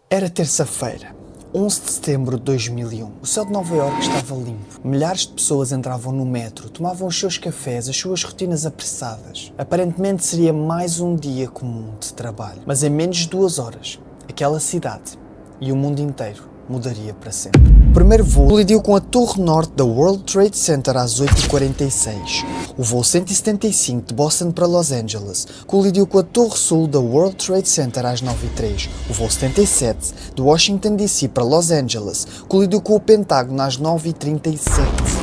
Era terça-feira, 11 de setembro de 2001. O céu de Nova Iorque estava limpo. Milhares de pessoas entravam no metro, tomavam os seus cafés, as suas rotinas apressadas. Aparentemente seria mais um dia comum de trabalho. Mas em menos de 2 horas, aquela cidade e o mundo inteiro mudaria para sempre. O primeiro voo colidiu com a torre norte da World Trade Center às 8h46. O voo 175 de Boston para Los Angeles colidiu com a torre sul da World Trade Center às 9h03. O voo 77 de Washington DC para Los Angeles colidiu com o Pentágono às 9h37.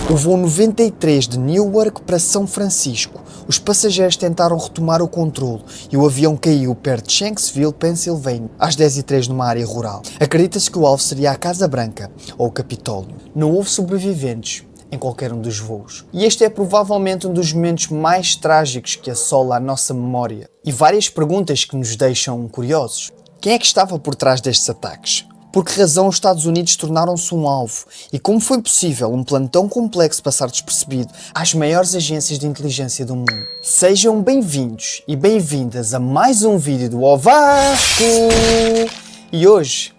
O voo 93 de Newark para São Francisco. Os passageiros tentaram retomar o controle e o avião caiu perto de Shanksville, Pensilvânia, às 10h03 numa área rural. Acredita-se que o alvo seria a Casa Branca ou o Capitólio. Não houve sobreviventes em qualquer um dos voos. E este é provavelmente um dos momentos mais trágicos que assola a nossa memória. E várias perguntas que nos deixam curiosos. Quem é que estava por trás destes ataques? Por que razão os Estados Unidos tornaram-se um alvo? E como foi possível um plano tão complexo passar despercebido às maiores agências de inteligência do mundo? Sejam bem-vindos e bem-vindas a mais um vídeo do O Vasco! E hoje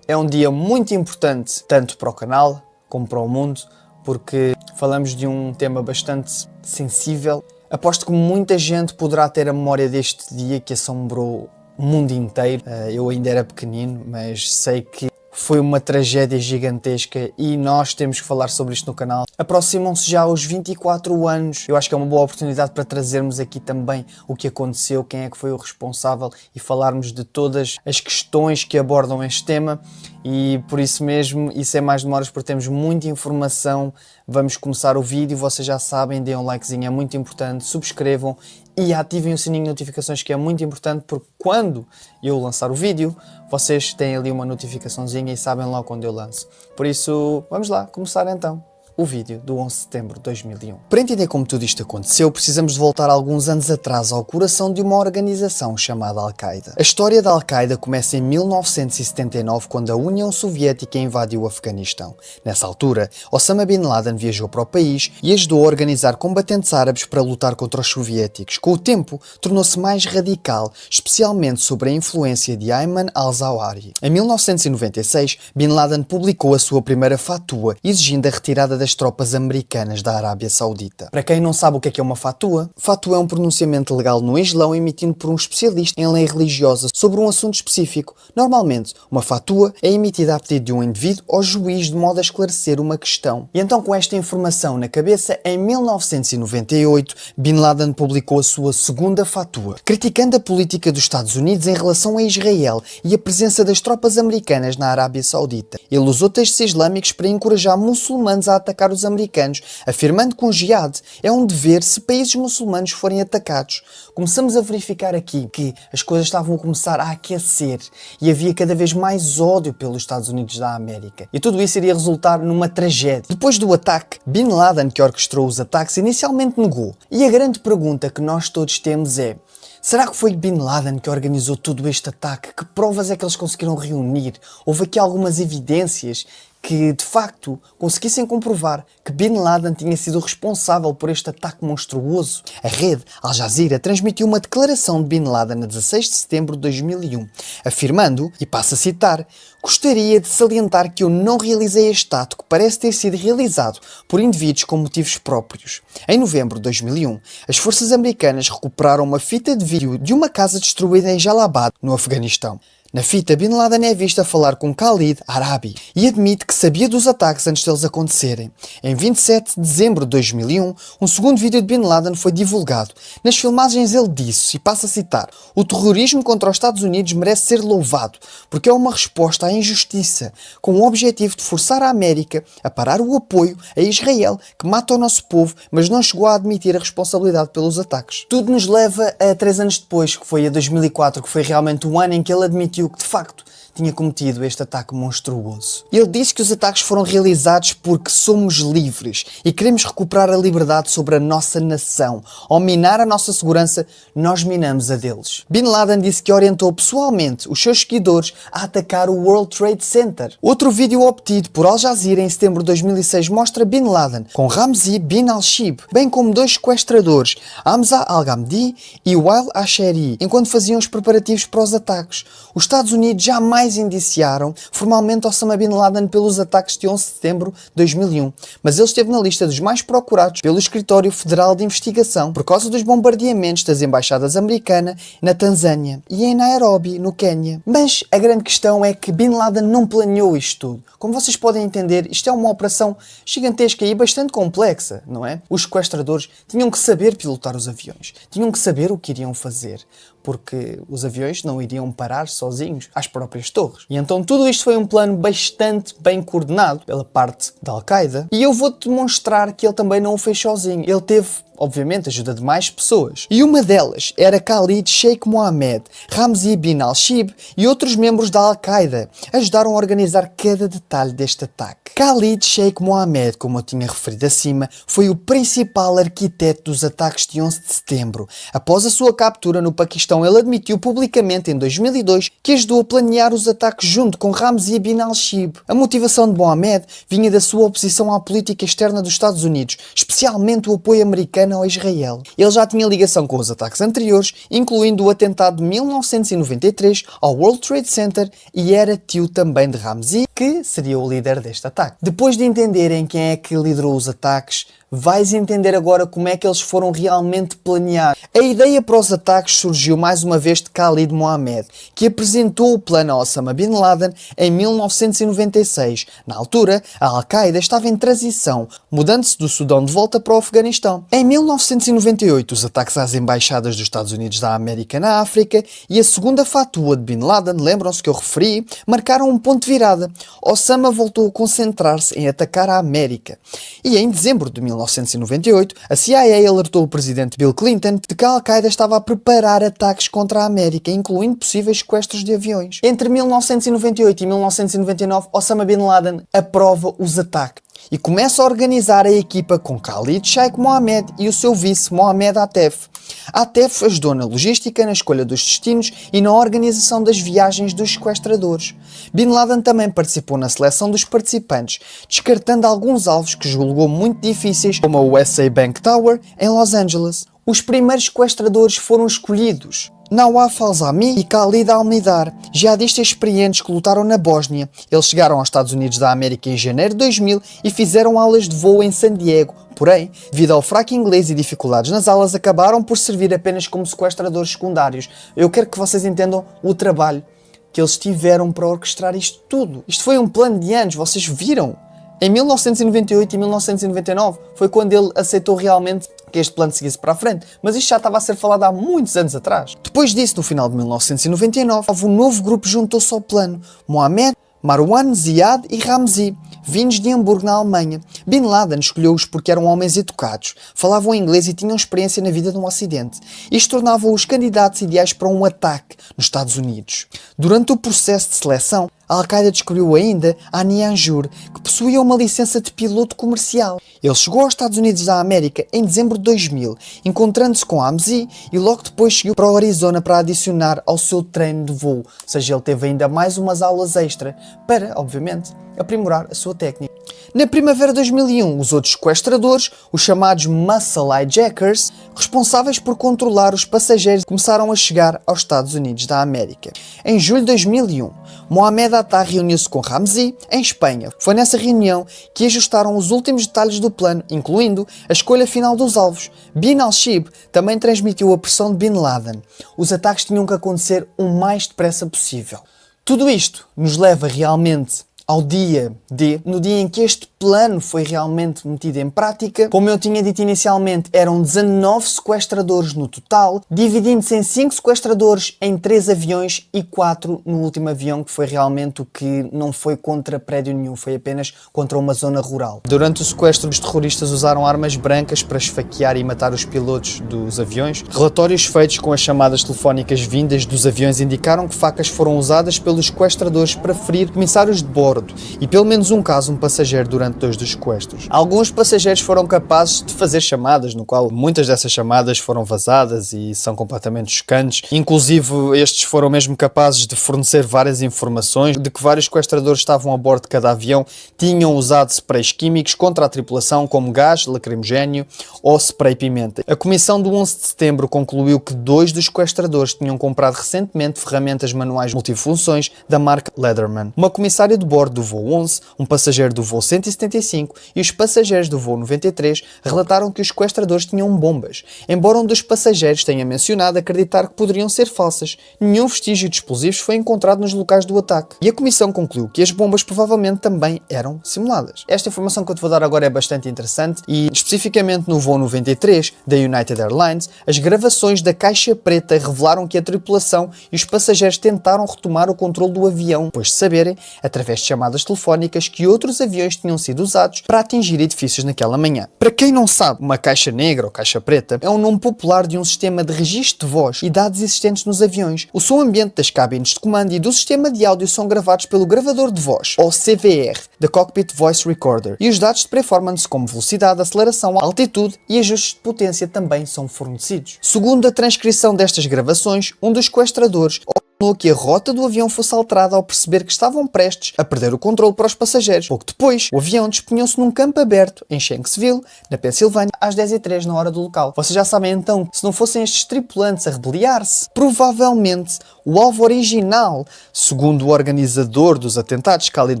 é um dia muito importante, tanto para o canal como para o mundo, porque falamos de um tema bastante sensível. Aposto que muita gente poderá ter a memória deste dia que assombrou o mundo inteiro. Eu ainda era pequenino, mas sei que foi uma tragédia gigantesca e nós temos que falar sobre isto no canal. Aproximam-se já os 24 anos. Eu acho que é uma boa oportunidade para trazermos aqui também o que aconteceu, quem é que foi o responsável e falarmos de todas as questões que abordam este tema. E por isso mesmo, e sem mais demoras, porque temos muita informação, vamos começar o vídeo. Vocês já sabem, deem um likezinho, é muito importante, subscrevam e ativem o sininho de notificações, que é muito importante, porque quando eu lançar o vídeo, vocês têm ali uma notificaçãozinha e sabem logo quando eu lanço. Por isso, vamos lá, começar então o vídeo do 11 de setembro de 2001. Para entender como tudo isto aconteceu, precisamos de voltar alguns anos atrás ao coração de uma organização chamada Al-Qaeda. A história da Al-Qaeda começa em 1979, quando a União Soviética invadiu o Afeganistão. Nessa altura, Osama Bin Laden viajou para o país e ajudou a organizar combatentes árabes para lutar contra os soviéticos. Com o tempo, tornou-se mais radical, especialmente sobre a influência de Ayman al-Zawahiri. Em 1996, Bin Laden publicou a sua primeira fatua, exigindo a retirada das tropas americanas da Arábia Saudita. Para quem não sabe o que é uma fatua é um pronunciamento legal no Islão emitido por um especialista em lei religiosa sobre um assunto específico. Normalmente, uma fatua é emitida a pedido de um indivíduo ou juiz de modo a esclarecer uma questão. E então, com esta informação na cabeça, em 1998, Bin Laden publicou a sua segunda fatua, criticando a política dos Estados Unidos em relação a Israel e a presença das tropas americanas na Arábia Saudita. Ele usou textos islâmicos para encorajar muçulmanos a atacar os americanos, afirmando que um jihad é um dever se países muçulmanos forem atacados. Começamos a verificar aqui que as coisas estavam a começar a aquecer e havia cada vez mais ódio pelos Estados Unidos da América. E tudo isso iria resultar numa tragédia. Depois do ataque, Bin Laden, que orquestrou os ataques, inicialmente negou. E a grande pergunta que nós todos temos é: será que foi Bin Laden que organizou todo este ataque? Que provas é que eles conseguiram reunir? Houve aqui algumas evidências que, de facto, conseguissem comprovar que Bin Laden tinha sido responsável por este ataque monstruoso. A rede Al Jazeera transmitiu uma declaração de Bin Laden a 16 de setembro de 2001, afirmando, e passo a citar: "Gostaria de salientar que eu não realizei este ato, que parece ter sido realizado por indivíduos com motivos próprios." Em novembro de 2001, as forças americanas recuperaram uma fita de vídeo de uma casa destruída em Jalalabad, no Afeganistão. Na fita, Bin Laden é visto a falar com Khalid Arabi e admite que sabia dos ataques antes deles acontecerem. Em 27 de dezembro de 2001, um segundo vídeo de Bin Laden foi divulgado. Nas filmagens ele disse, e passo a citar: "O terrorismo contra os Estados Unidos merece ser louvado, porque é uma resposta à injustiça, com o objetivo de forçar a América a parar o apoio a Israel, que mata o nosso povo, mas não chegou a admitir a responsabilidade pelos ataques." Tudo nos leva a 3 anos depois, que foi a 2004, que foi realmente o ano em que ele admitiu que de facto tinha cometido este ataque monstruoso. Ele disse que os ataques foram realizados porque somos livres e queremos recuperar a liberdade sobre a nossa nação. Ao minar a nossa segurança, nós minamos a deles. Bin Laden disse que orientou pessoalmente os seus seguidores a atacar o World Trade Center. Outro vídeo obtido por Al Jazeera em setembro de 2006 mostra Bin Laden com Ramzi bin al-Shibh, bem como 2 sequestradores, Hamza al-Ghamdi e Wael al-Shehri, enquanto faziam os preparativos para os ataques. Os Estados Unidos jamais mais indiciaram formalmente Osama Bin Laden pelos ataques de 11 de setembro de 2001, mas ele esteve na lista dos mais procurados pelo Escritório Federal de Investigação por causa dos bombardeamentos das embaixadas americana na Tanzânia e em Nairobi, no Quênia. Mas a grande questão é que Bin Laden não planeou isto tudo. Como vocês podem entender, isto é uma operação gigantesca e bastante complexa, não é? Os sequestradores tinham que saber pilotar os aviões, tinham que saber o que iriam fazer, porque os aviões não iriam parar sozinhos às próprias torres. E então tudo isto foi um plano bastante bem coordenado pela parte da Al-Qaeda, e eu vou-te demonstrar que ele também não o fez sozinho. Ele teve, obviamente, ajuda de mais pessoas. E uma delas era Khalid Sheikh Mohammed, Ramzi bin al-Shibh e outros membros da Al-Qaeda. Ajudaram a organizar cada detalhe deste ataque. Khalid Sheikh Mohammed, como eu tinha referido acima, foi o principal arquiteto dos ataques de 11 de setembro. Após a sua captura no Paquistão, ele admitiu publicamente em 2002 que ajudou a planear os ataques junto com Ramzi bin al-Shibh. A motivação de Mohammed vinha da sua oposição à política externa dos Estados Unidos, especialmente o apoio americano ao Israel. Ele já tinha ligação com os ataques anteriores, incluindo o atentado de 1993 ao World Trade Center, e era tio também de Ramzi, que seria o líder deste ataque. Depois de entenderem quem é que liderou os ataques, vais entender agora como é que eles foram realmente planeados. A ideia para os ataques surgiu mais uma vez de Khalid Mohammed, que apresentou o plano a Osama Bin Laden em 1996. Na altura, a Al-Qaeda estava em transição, mudando-se do Sudão de volta para o Afeganistão. Em 1998, os ataques às embaixadas dos Estados Unidos da América na África e a segunda fatua de Bin Laden, lembram-se que eu referi, marcaram um ponto de virada. Osama voltou a concentrar-se em atacar a América. E em dezembro de 1998, a CIA alertou o presidente Bill Clinton de que a Al-Qaeda estava a preparar ataques contra a América, incluindo possíveis sequestros de aviões. Entre 1998 e 1999, Osama Bin Laden aprova os ataques e começa a organizar a equipa com Khalid Sheikh Mohammed e o seu vice Mohammed Atef. Atef ajudou na logística, na escolha dos destinos e na organização das viagens dos sequestradores. Bin Laden também participou na seleção dos participantes, descartando alguns alvos que julgou muito difíceis, como a USA Bank Tower em Los Angeles. Os primeiros sequestradores foram escolhidos: Nawaf al-Zami e Khalid al-Midar, jihadistas experientes que lutaram na Bósnia. Eles chegaram aos Estados Unidos da América em janeiro de 2000 e fizeram aulas de voo em San Diego. Porém, devido ao fraco inglês e dificuldades nas aulas, acabaram por servir apenas como sequestradores secundários. Eu quero que vocês entendam o trabalho que eles tiveram para orquestrar isto tudo. Isto foi um plano de anos, vocês viram? Em 1998 e 1999 foi quando ele aceitou realmente que este plano seguisse para a frente, mas isto já estava a ser falado há muitos anos atrás. Depois disso, no final de 1999, um novo grupo juntou-se ao plano: Mohammed, Marwan, Ziad e Ramzi, vindos de Hamburgo, na Alemanha. Bin Laden escolheu-os porque eram homens educados, falavam inglês e tinham experiência na vida de um Ocidente. Isto tornava-os candidatos ideais para um ataque nos Estados Unidos. Durante o processo de seleção, a Al-Qaeda descobriu ainda Hani Hanjour, que possuía uma licença de piloto comercial. Ele chegou aos Estados Unidos da América em dezembro de 2000, encontrando-se com Hamzi, e logo depois seguiu para o Arizona para adicionar ao seu treino de voo. Ou seja, ele teve ainda mais umas aulas extra para, obviamente, aprimorar a sua técnica. Na primavera de 2001, os outros sequestradores, os chamados Muscle Hijackers, responsáveis por controlar os passageiros, começaram a chegar aos Estados Unidos da América. Em julho de 2001, Mohammed Atta reuniu-se com Ramzi, em Espanha. Foi nessa reunião que ajustaram os últimos detalhes do plano, incluindo a escolha final dos alvos. Bin al-Shibh também transmitiu a pressão de Bin Laden. Os ataques tinham que acontecer o mais depressa possível. Tudo isto nos leva realmente ao dia D, no dia em que este plano foi realmente metido em prática. Como eu tinha dito inicialmente, eram 19 sequestradores no total, dividindo-se em 5 sequestradores em 3 aviões e 4 no último avião, que foi realmente o que não foi contra prédio nenhum, foi apenas contra uma zona rural. Durante o sequestro, os terroristas usaram armas brancas para esfaquear e matar os pilotos dos aviões. Relatórios feitos com as chamadas telefónicas vindas dos aviões indicaram que facas foram usadas pelos sequestradores para ferir comissários de bordo, bordo e pelo menos um caso um passageiro durante 2 dos sequestros. Alguns passageiros foram capazes de fazer chamadas, no qual muitas dessas chamadas foram vazadas e são completamente chocantes. Inclusive estes foram mesmo capazes de fornecer várias informações de que vários sequestradores estavam a bordo de cada avião, tinham usado sprays químicos contra a tripulação como gás lacrimogéneo ou spray pimenta. A comissão do 11 de setembro concluiu que 2 dos sequestradores tinham comprado recentemente ferramentas manuais multifunções da marca Leatherman. Uma comissária de bordo do voo 11, um passageiro do voo 175 e os passageiros do voo 93 relataram que os sequestradores tinham bombas, embora um dos passageiros tenha mencionado acreditar que poderiam ser falsas. Nenhum vestígio de explosivos foi encontrado nos locais do ataque e a comissão concluiu que as bombas provavelmente também eram simuladas. Esta informação que eu te vou dar agora é bastante interessante e, especificamente no voo 93 da United Airlines, as gravações da caixa preta revelaram que a tripulação e os passageiros tentaram retomar o controle do avião, depois de saberem, através de chamadas telefónicas, que outros aviões tinham sido usados para atingir edifícios naquela manhã. Para quem não sabe, uma caixa negra ou caixa preta é um nome popular de um sistema de registro de voz e dados existentes nos aviões. O som ambiente das cabines de comando e do sistema de áudio são gravados pelo gravador de voz, ou CVR, da Cockpit Voice Recorder, e os dados de performance como velocidade, aceleração, altitude e ajustes de potência também são fornecidos. Segundo a transcrição destas gravações, um dos sequestradores ordenou que a rota do avião fosse alterada ao perceber que estavam prestes a perder o controle para os passageiros. Pouco depois, o avião despenhou-se num campo aberto em Shanksville, na Pensilvânia, às 10h03 na hora do local. Vocês já sabem então que se não fossem estes tripulantes a rebeliar-se, provavelmente o alvo original, segundo o organizador dos atentados, Khalid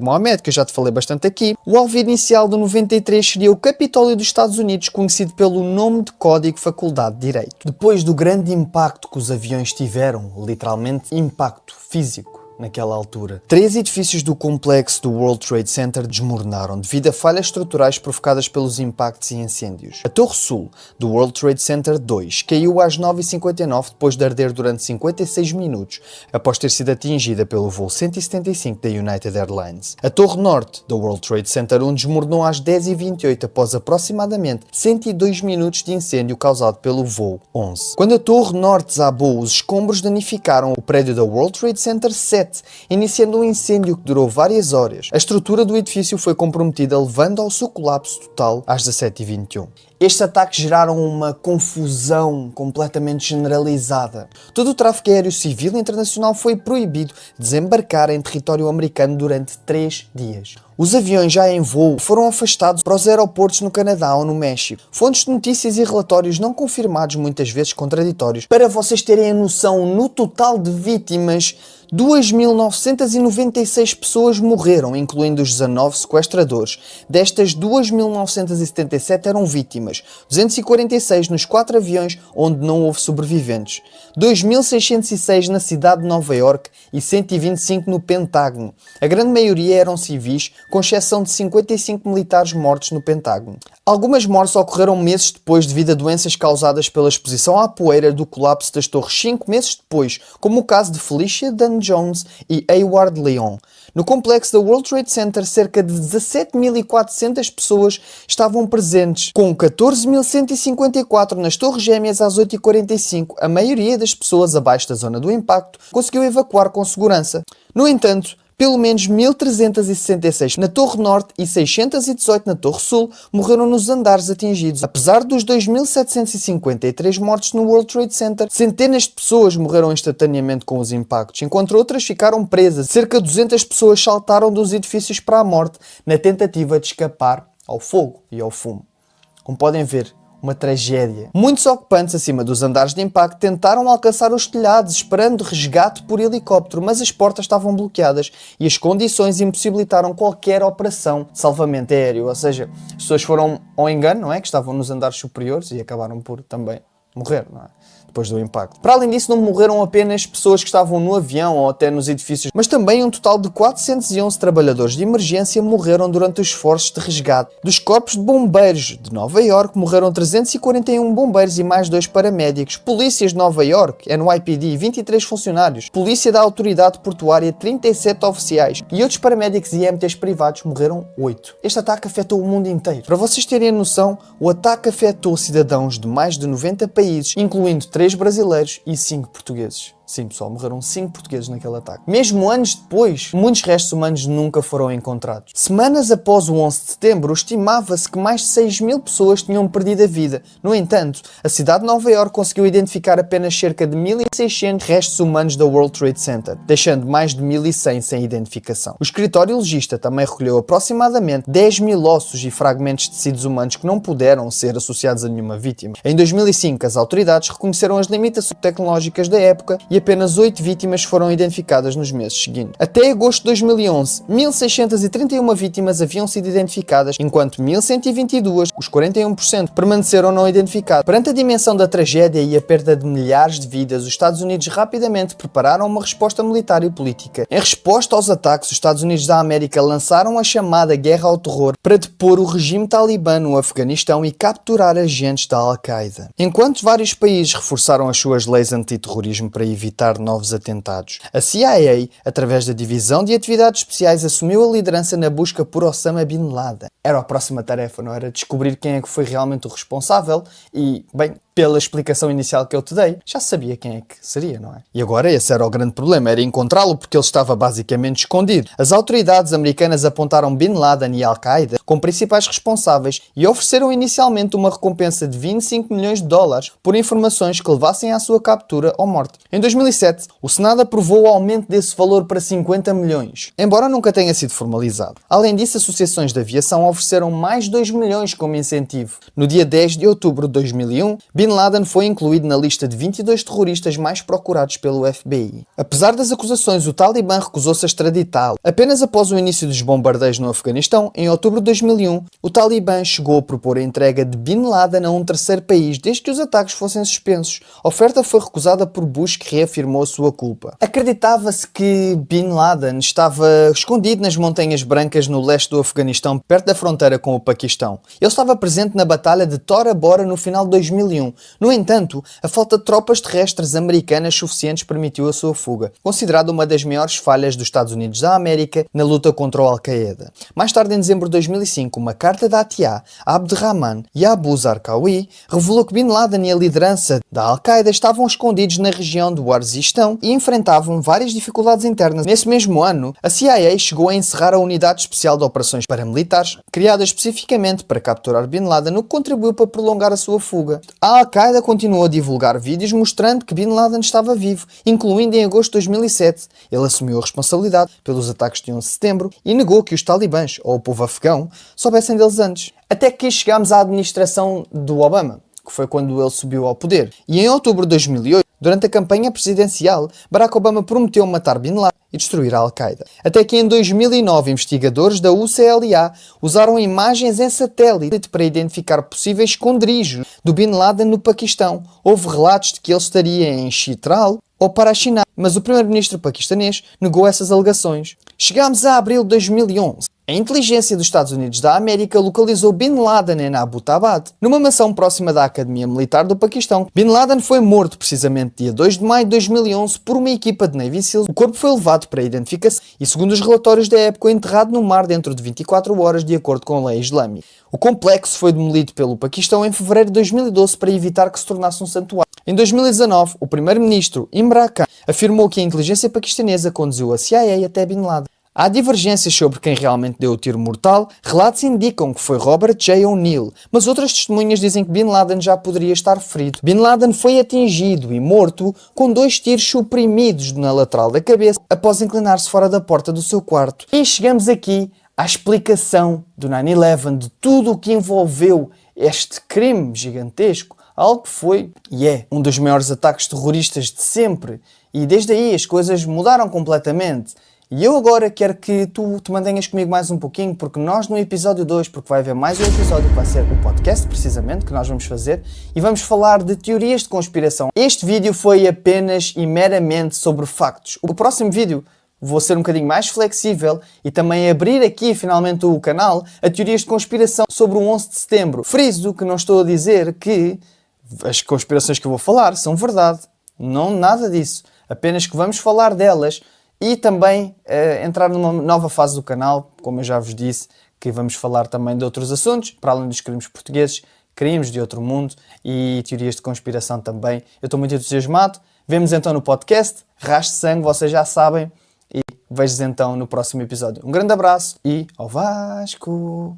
Mohammed, que eu já te falei bastante aqui, o alvo inicial do 93 seria o Capitólio dos Estados Unidos, conhecido pelo nome de código Faculdade de Direito. Depois do grande impacto que os aviões tiveram, literalmente impacto físico, naquela altura, 3 edifícios do complexo do World Trade Center desmoronaram devido a falhas estruturais provocadas pelos impactos e incêndios. A Torre Sul do World Trade Center 2 caiu às 9h59 depois de arder durante 56 minutos, após ter sido atingida pelo voo 175 da United Airlines. A Torre Norte do World Trade Center 1 desmoronou às 10h28 após aproximadamente 102 minutos de incêndio causado pelo voo 11. Quando a Torre Norte desabou, os escombros danificaram o prédio da World Trade Center 7, iniciando um incêndio que durou várias horas. A estrutura do edifício foi comprometida, levando ao seu colapso total às 17h21. Estes ataques geraram uma confusão completamente generalizada. Todo o tráfego aéreo civil e internacional foi proibido de desembarcar em território americano durante 3 dias. Os aviões já em voo foram afastados para os aeroportos no Canadá ou no México. Fontes de notícias e relatórios não confirmados, muitas vezes contraditórios. Para vocês terem a noção, no total de vítimas, 2.996 pessoas morreram, incluindo os 19 sequestradores. Destas, 2.977 eram vítimas, 246 nos 4 aviões onde não houve sobreviventes, 2.606 na cidade de Nova York e 125 no Pentágono. A grande maioria eram civis, com exceção de 55 militares mortos no Pentágono. Algumas mortes ocorreram meses depois devido a doenças causadas pela exposição à poeira do colapso das torres 5 meses depois, como o caso de Felicia Dunn Jones e Hayward Leon. No complexo da World Trade Center, cerca de 17.400 pessoas estavam presentes, com 14.154 nas torres gêmeas às 8h45. A maioria das pessoas abaixo da zona do impacto conseguiu evacuar com segurança. No entanto, pelo menos 1.366 na Torre Norte e 618 na Torre Sul morreram nos andares atingidos. Apesar dos 2.753 mortos no World Trade Center, centenas de pessoas morreram instantaneamente com os impactos, enquanto outras ficaram presas. Cerca de 200 pessoas saltaram dos edifícios para a morte na tentativa de escapar ao fogo e ao fumo. Como podem ver, uma tragédia. Muitos ocupantes acima dos andares de impacto tentaram alcançar os telhados esperando resgate por helicóptero, mas as portas estavam bloqueadas e as condições impossibilitaram qualquer operação de salvamento aéreo. Ou seja, as pessoas foram ao engano, não é? Que estavam nos andares superiores e acabaram por também morrer, não é? Depois do impacto. Para além disso, não morreram apenas pessoas que estavam no avião ou até nos edifícios, mas também um total de 411 trabalhadores de emergência morreram durante os esforços de resgate. Dos corpos de bombeiros de Nova York morreram 341 bombeiros e mais 2 paramédicos. Polícias de Nova York, NYPD, 23 funcionários. Polícia da Autoridade Portuária, 37 oficiais. E outros paramédicos e EMTs privados morreram 8. Este ataque afetou o mundo inteiro. Para vocês terem a noção, o ataque afetou cidadãos de mais de 90 países, incluindo 3 brasileiros e 5 portugueses. Sim, pessoal, morreram 5 portugueses naquele ataque. Mesmo anos depois, muitos restos humanos nunca foram encontrados. Semanas após o 11 de setembro, estimava-se que mais de 6.000 pessoas tinham perdido a vida. No entanto, a cidade de Nova Iorque conseguiu identificar apenas cerca de 1.600 restos humanos da World Trade Center, deixando mais de 1.100 sem identificação. O escritório legista também recolheu aproximadamente 10.000 ossos e fragmentos de tecidos humanos que não puderam ser associados a nenhuma vítima. Em 2005, as autoridades reconheceram as limitações tecnológicas da época e apenas 8 vítimas foram identificadas nos meses seguintes. Até agosto de 2011, 1.631 vítimas haviam sido identificadas, enquanto 1.122, os 41%, permaneceram não identificados. Perante a dimensão da tragédia e a perda de milhares de vidas, os Estados Unidos rapidamente prepararam uma resposta militar e política. Em resposta aos ataques, os Estados Unidos da América lançaram a chamada Guerra ao Terror para depor o regime talibã no Afeganistão e capturar agentes da Al-Qaeda. Enquanto vários países reforçaram as suas leis antiterrorismo para evitar novos atentados, a CIA, através da Divisão de Atividades Especiais, assumiu a liderança na busca por Osama Bin Laden. Era a próxima tarefa, não era? Descobrir quem é que foi realmente o responsável e, bem, pela explicação inicial que eu te dei, já sabia quem é que seria, não é? E agora esse era o grande problema, era encontrá-lo porque ele estava basicamente escondido. As autoridades americanas apontaram Bin Laden e Al-Qaeda como principais responsáveis e ofereceram inicialmente uma recompensa de 25 milhões de dólares por informações que levassem à sua captura ou morte. Em 2007, o Senado aprovou o aumento desse valor para 50 milhões, embora nunca tenha sido formalizado. Além disso, associações de aviação ofereceram mais 2 milhões como incentivo. No dia 10 de outubro de 2001, Bin Laden foi incluído na lista de 22 terroristas mais procurados pelo FBI. Apesar das acusações, o Talibã recusou-se a extraditá-lo. Apenas após o início dos bombardeios no Afeganistão, em outubro de 2001, o Talibã chegou a propor a entrega de Bin Laden a um terceiro país, desde que os ataques fossem suspensos. A oferta foi recusada por Bush, que reafirmou a sua culpa. Acreditava-se que Bin Laden estava escondido nas Montanhas Brancas no leste do Afeganistão, perto da fronteira com o Paquistão. Ele estava presente na Batalha de Tora Bora no final de 2001. No entanto, a falta de tropas terrestres americanas suficientes permitiu a sua fuga, considerada uma das maiores falhas dos Estados Unidos da América na luta contra o Al-Qaeda. Mais tarde, em dezembro de 2005, uma carta da Atiá a Abderrahman e a Abu Zarqawi revelou que Bin Laden e a liderança da Al-Qaeda estavam escondidos na região do Waziristan e enfrentavam várias dificuldades internas. Nesse mesmo ano, a CIA chegou a encerrar a Unidade Especial de Operações Paramilitares, criada especificamente para capturar Bin Laden, o que contribuiu para prolongar a sua fuga. A Al-Qaeda continuou a divulgar vídeos mostrando que Bin Laden estava vivo, incluindo em agosto de 2007. Ele assumiu a responsabilidade pelos ataques de 11 de setembro e negou que os talibãs, ou o povo afegão, soubessem deles antes. Até que chegámos à administração do Obama, que foi quando ele subiu ao poder. E em outubro de 2008, durante a campanha presidencial, Barack Obama prometeu matar Bin Laden e destruir a Al-Qaeda. Até que em 2009, investigadores da UCLA usaram imagens em satélite para identificar possíveis esconderijos do Bin Laden no Paquistão. Houve relatos de que ele estaria em Chitral ou Parachinar, mas o primeiro-ministro paquistanês negou essas alegações. Chegámos a abril de 2011. A inteligência dos Estados Unidos da América localizou Bin Laden em Abbottabad, numa mansão próxima da Academia Militar do Paquistão. Bin Laden foi morto precisamente dia 2 de maio de 2011 por uma equipa de Navy SEALs. O corpo foi levado para a identificação e, segundo os relatórios da época, enterrado no mar dentro de 24 horas, de acordo com a lei islâmica. O complexo foi demolido pelo Paquistão em fevereiro de 2012 para evitar que se tornasse um santuário. Em 2019, o primeiro-ministro Imran Khan afirmou que a inteligência paquistanesa conduziu a CIA até Bin Laden. Há divergências sobre quem realmente deu o tiro mortal. Relatos indicam que foi Robert J. O'Neill, mas outras testemunhas dizem que Bin Laden já poderia estar ferido. Bin Laden foi atingido e morto com 2 tiros suprimidos na lateral da cabeça após inclinar-se fora da porta do seu quarto. E chegamos aqui à explicação do 9/11, de tudo o que envolveu este crime gigantesco, algo que foi e é um dos maiores ataques terroristas de sempre. E desde aí as coisas mudaram completamente. E eu agora quero que tu te mantenhas comigo mais um pouquinho, porque nós no episódio 2, porque vai haver mais um episódio que vai ser o podcast, precisamente, que nós vamos fazer, e vamos falar de teorias de conspiração. Este vídeo foi apenas e meramente sobre factos. O próximo vídeo vou ser um bocadinho mais flexível e também abrir aqui finalmente o canal a teorias de conspiração sobre o 11 de setembro. Friso que não estou a dizer que as conspirações que eu vou falar são verdade. Não, nada disso. Apenas que vamos falar delas. E também entrar numa nova fase do canal, como eu já vos disse, que vamos falar também de outros assuntos, para além dos crimes portugueses, crimes de outro mundo e teorias de conspiração também. Eu estou muito entusiasmado. Vemo-nos então no podcast. Raste sangue, vocês já sabem. E vejo-vos então no próximo episódio. Um grande abraço e ao Vasco!